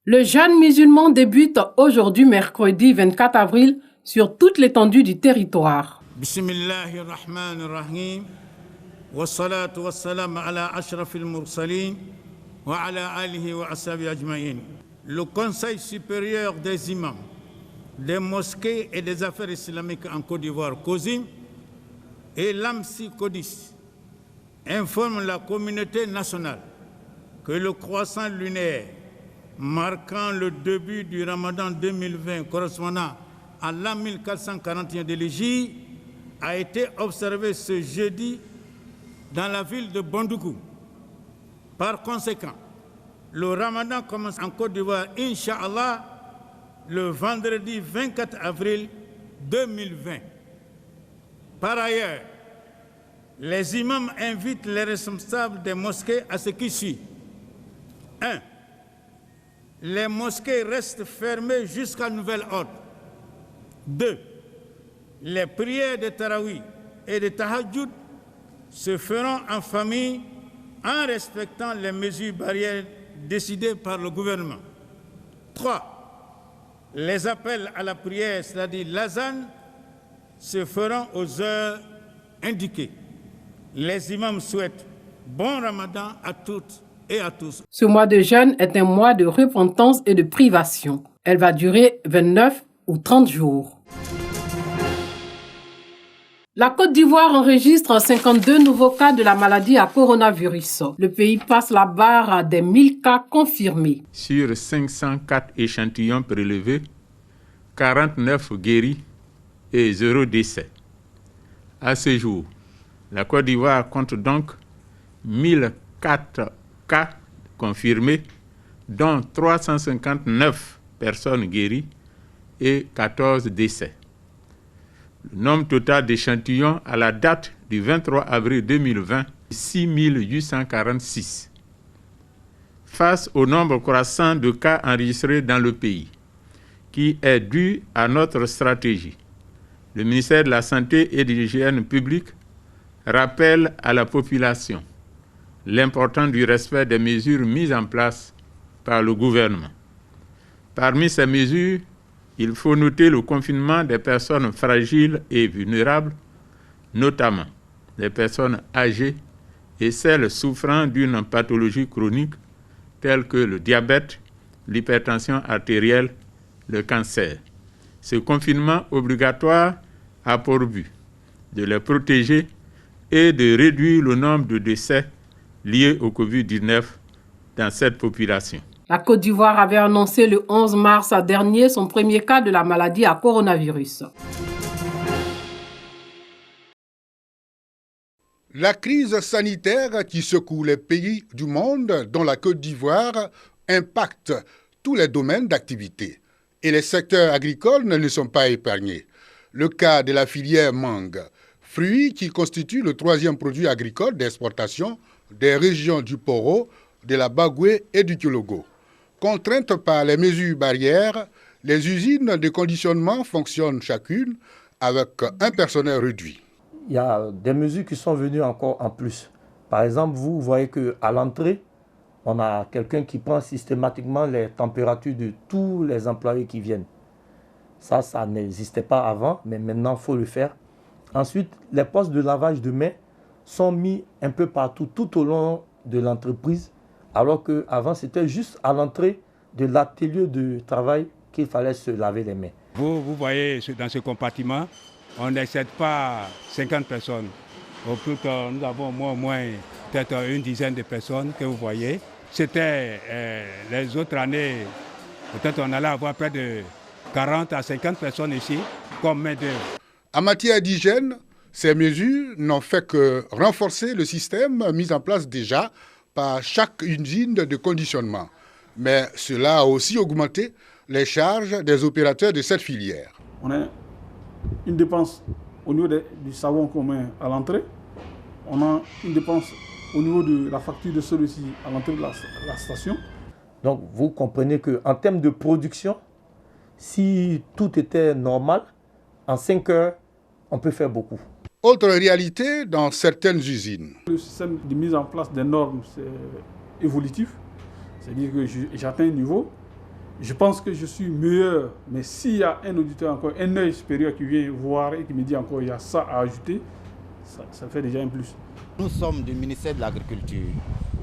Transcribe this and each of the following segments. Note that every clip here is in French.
Le jeûne musulman débute aujourd'hui, mercredi 24 avril, sur toute l'étendue du territoire. Bismillahirrahmanirrahim. Wassalatu wassalam ala ashrafil mursalin wa ala alihi wa ashabi ajma'in. Le Conseil supérieur des imams, des mosquées et des affaires islamiques en Côte d'Ivoire, COSIM, et l'AMSI CODIS informent la communauté nationale que le croissant lunaire marquant le début du Ramadan 2020 correspondant à l'an 1441 de l'Hégire a été observé ce jeudi dans la ville de Bandoukou. Par conséquent, le Ramadan commence en Côte d'Ivoire, Inch'Allah, le vendredi 24 avril 2020. Par ailleurs, les imams invitent les responsables des mosquées à ce qui suit. 1. Les mosquées restent fermées jusqu'à nouvel ordre. 2. Les prières de Tarawih et de Tahajjud se feront en famille en respectant les mesures barrières décidées par le gouvernement. 3. Les appels à la prière, c'est-à-dire l'azan, se feront aux heures indiquées. Les imams souhaitent bon Ramadan à toutes et à tous. Ce mois de jeûne est un mois de repentance et de privation. Elle va durer 29 ou 30 jours. La Côte d'Ivoire enregistre 52 nouveaux cas de la maladie à coronavirus. Le pays passe la barre des 1000 cas confirmés. Sur 504 échantillons prélevés, 49 guéris et 0 décès. À ce jour, la Côte d'Ivoire compte donc 1004 cas confirmés, dont 359 personnes guéries et 14 décès. Le nombre total d'échantillons à la date du 23 avril 2020 est 6 846. Face au nombre croissant de cas enregistrés dans le pays, qui est dû à notre stratégie, le ministère de la Santé et de l'Hygiène publique rappelle à la population l'importance du respect des mesures mises en place par le gouvernement. Parmi ces mesures, il faut noter le confinement des personnes fragiles et vulnérables, notamment les personnes âgées et celles souffrant d'une pathologie chronique telle que le diabète, l'hypertension artérielle, le cancer. Ce confinement obligatoire a pour but de les protéger et de réduire le nombre de décès liés au Covid-19 dans cette population. La Côte d'Ivoire avait annoncé le 11 mars dernier son premier cas de la maladie à coronavirus. La crise sanitaire qui secoue les pays du monde, dont la Côte d'Ivoire, impacte tous les domaines d'activité. Et les secteurs agricoles ne sont pas épargnés. Le cas de la filière mangue, fruit qui constitue le troisième produit agricole d'exportation des régions du Poro, de la Bagoué et du Tiologo. Contraintes par les mesures barrières, les usines de conditionnement fonctionnent chacune avec un personnel réduit. Il y a des mesures qui sont venues encore en plus. Par exemple, vous voyez qu'à l'entrée, on a quelqu'un qui prend systématiquement les températures de tous les employés qui viennent. Ça n'existait pas avant, mais maintenant, il faut le faire. Ensuite, les postes de lavage de mains sont mis un peu partout, tout au long de l'entreprise, alors qu'avant, c'était juste à l'entrée de l'atelier de travail qu'il fallait se laver les mains. Vous voyez, dans ce compartiment, on n'excède pas 50 personnes. Au plus que nous avons au moins peut-être une dizaine de personnes que vous voyez. C'était les autres années, peut-être on allait avoir près de 40 à 50 personnes ici comme main-d'œuvre. En matière d'hygiène, ces mesures n'ont fait que renforcer le système mis en place déjà par chaque usine de conditionnement. Mais cela a aussi augmenté les charges des opérateurs de cette filière. On a une dépense au niveau du savon qu'on met à l'entrée. On a une dépense au niveau de la facture de celui-ci à l'entrée de la station. Donc vous comprenez qu'en termes de production, si tout était normal, en 5 heures, on peut faire beaucoup. Autre réalité dans certaines usines. Le système de mise en place des normes, c'est évolutif. C'est-à-dire que j'atteins un niveau Je pense que je suis meilleur, mais s'il y a un auditeur encore, un œil supérieur qui vient voir et qui me dit encore il y a ça à ajouter, ça fait déjà un plus. Nous sommes du ministère de l'Agriculture.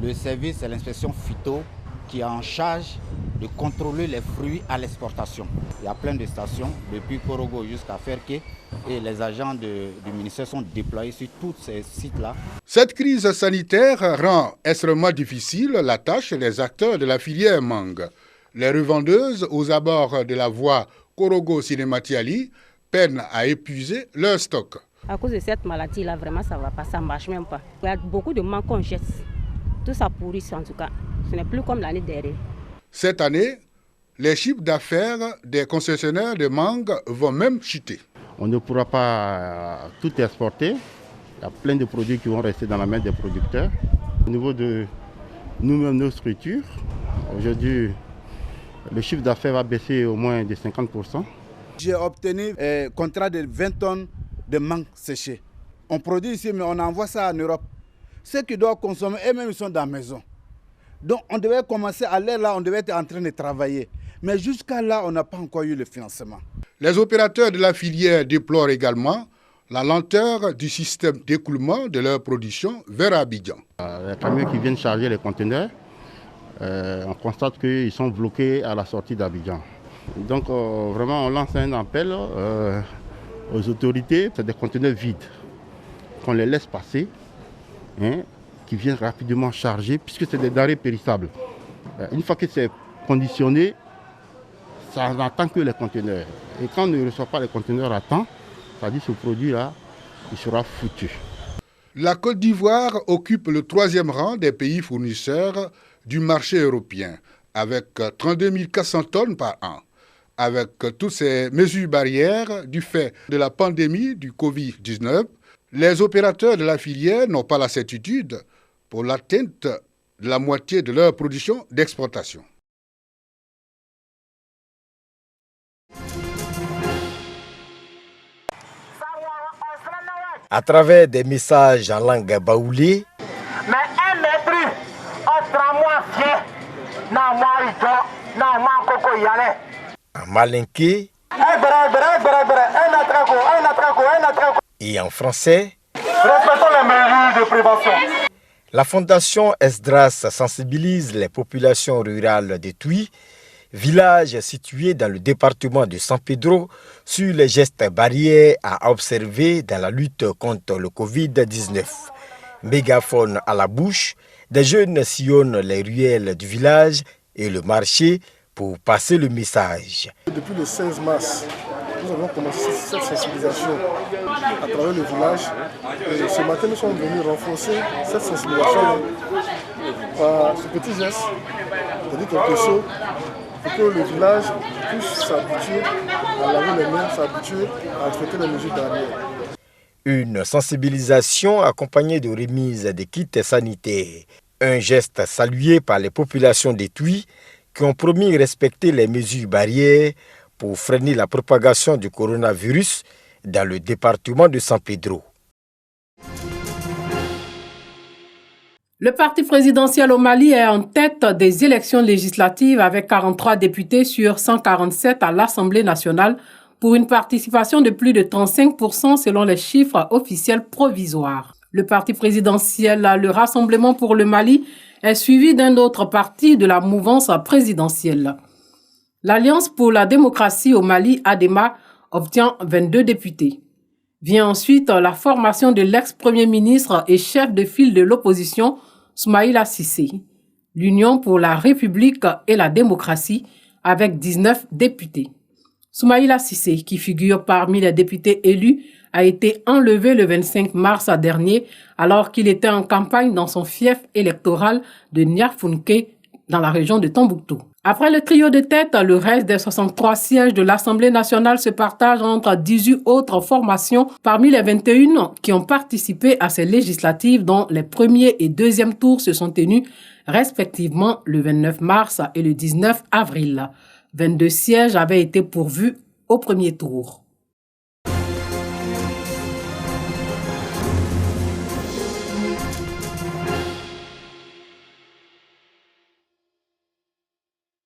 Le service, c'est l'inspection phyto qui est en charge de contrôler les fruits à l'exportation. Il y a plein de stations, depuis Korogo jusqu'à Ferké, et les agents du ministère sont déployés sur tous ces sites-là. Cette crise sanitaire rend extrêmement difficile la tâche des acteurs de la filière mangue. Les revendeuses aux abords de la voie Korogo-Sinematiali peinent à épuiser leur stock. À cause de cette maladie-là, vraiment, ça ne va pas, ça ne marche même pas. Il y a beaucoup de mangues qu'on jette. Tout ça pourrit en tout cas. Ce n'est plus comme l'année dernière. Cette année, les chiffres d'affaires des concessionnaires de mangue vont même chuter. On ne pourra pas tout exporter. Il y a plein de produits qui vont rester dans la main des producteurs. Au niveau de nous-mêmes, nos structures, aujourd'hui, le chiffre d'affaires va baisser au moins de 50%. J'ai obtenu un contrat de 20 tonnes de mangue séchée. On produit ici, mais on envoie ça en Europe. Ceux qui doivent consommer, eux-mêmes, ils sont dans la maison. Donc on devait commencer à l'air là, on devait être en train de travailler. Mais jusqu'à là, on n'a pas encore eu le financement. Les opérateurs de la filière déplorent également la lenteur du système d'écoulement de leur production vers Abidjan. Les camions qui viennent charger les conteneurs, on constate qu'ils sont bloqués à la sortie d'Abidjan. Donc vraiment, on lance un appel aux autorités. C'est des conteneurs vides qu'on les laisse passer, qui viennent rapidement charger, puisque c'est des denrées périssables. Une fois que c'est conditionné, ça n'attend que les conteneurs. Et quand on ne reçoit pas les conteneurs à temps, ça dit que ce produit-là, il sera foutu. La Côte d'Ivoire occupe le 3e rang des pays fournisseurs du marché européen, avec 32 400 tonnes par an. Avec toutes ces mesures barrières du fait de la pandémie du Covid-19, les opérateurs de la filière n'ont pas la certitude pour l'atteinte de la moitié de leur production d'exportation. À travers des messages en langue baoulée, en malinké et en français, respectons les mesures de prévention. La Fondation Esdras sensibilise les populations rurales de Tuy, village situé dans le département de San Pedro, sur les gestes barrières à observer dans la lutte contre le Covid-19. Mégaphone à la bouche, des jeunes sillonnent les ruelles du village et le marché pour passer le message. Depuis le 16 mars, nous avons commencé cette sensibilisation à travers le village. Et ce matin, nous sommes venus renforcer cette sensibilisation par ce petit geste, c'est-à-dire quelque chose pour que le village puisse s'habituer à laver les mains, s'habituer à respecter les mesures barrières. Une sensibilisation accompagnée de remise de kits sanitaires. Un geste salué par les populations des Tuy qui ont promis respecter les mesures barrières pour freiner la propagation du coronavirus dans le département de San Pedro. Le parti présidentiel au Mali est en tête des élections législatives avec 43 députés sur 147 à l'Assemblée nationale pour une participation de plus de 35% selon les chiffres officiels provisoires. Le parti présidentiel, le Rassemblement pour le Mali, est suivi d'un autre parti de la mouvance présidentielle. L'Alliance pour la démocratie au Mali, ADEMA, obtient 22 députés. Vient ensuite la formation de l'ex-premier ministre et chef de file de l'opposition, Soumaïla Cissé. L'Union pour la République et la démocratie, avec 19 députés. Soumaïla Cissé, qui figure parmi les députés élus, a été enlevé le 25 mars dernier alors qu'il était en campagne dans son fief électoral de Niafounké dans la région de Tombouctou. Après le trio de tête, le reste des 63 sièges de l'Assemblée nationale se partage entre 18 autres formations parmi les 21 qui ont participé à ces législatives dont les premiers et deuxièmes tours se sont tenus respectivement le 29 mars et le 19 avril. 22 sièges avaient été pourvus au premier tour.